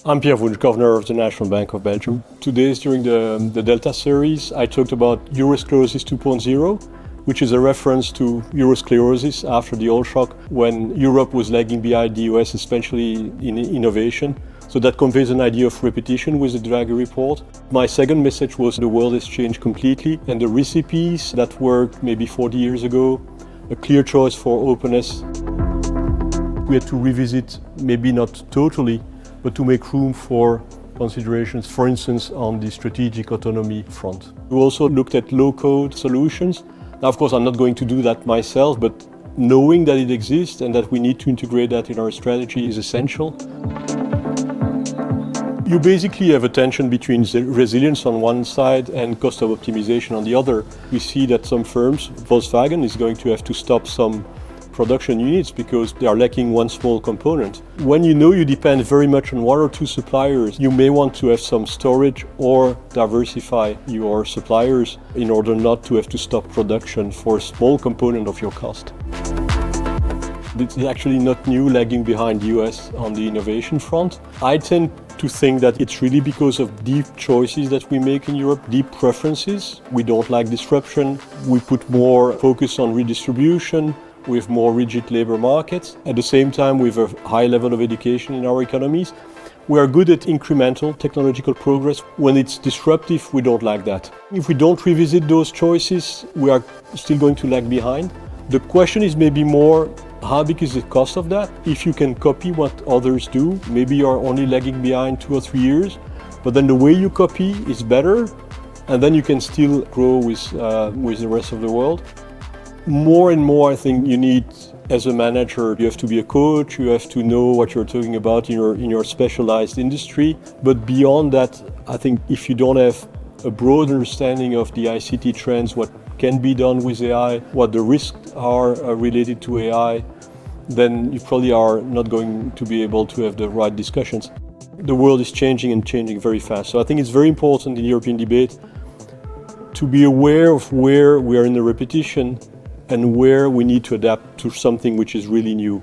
I'm Pierre Wunsch, Governor of the National Bank of Belgium. Today, during the Delta series, I talked about Eurosclerosis 2.0, which is a reference to Eurosclerosis after the oil shock, when Europe was lagging behind the US, especially in innovation. So that conveys an idea of repetition with the Draghi report. My second message was the world has changed completely, and the recipes that worked maybe 40 years ago, a clear choice for openness. We had to revisit, maybe not totally, but to make room for considerations, for instance, on the strategic autonomy front. We also looked at low-code solutions. Now, of course, I'm not going to do that myself, but knowing that it exists and that we need to integrate that in our strategy is essential. You basically have a tension between resilience on one side and cost of optimization on the other. We see that some firms, Volkswagen is going to have to stop some production units because they are lacking one small component. When you know you depend very much on one or two suppliers, you may want to have some storage or diversify your suppliers in order not to have to stop production for a small component of your cost. It's actually not new, lagging behind the US on the innovation front. I tend to think that it's really because of deep choices that we make in Europe, deep preferences. We don't like disruption. We put more focus on redistribution. We have more rigid labor markets. At the same time, we have a high level of education in our economies. We are good at incremental technological progress. When it's disruptive, we don't like that. If we don't revisit those choices, we are still going to lag behind. The question is maybe more, how big is the cost of that? If you can copy what others do, maybe you're only lagging behind 2 or 3 years, but then the way you copy is better, and then you can still grow with the rest of the world. More and more, I think you need, as a manager, you have to be a coach, you have to know what you're talking about in your specialized industry. But beyond that, I think if you don't have a broad understanding of the ICT trends, what can be done with AI, what the risks are related to AI, then you probably are not going to be able to have the right discussions. The world is changing and changing very fast. So I think it's very important in the European debate to be aware of where we are in the repetition and where we need to adapt to something which is really new.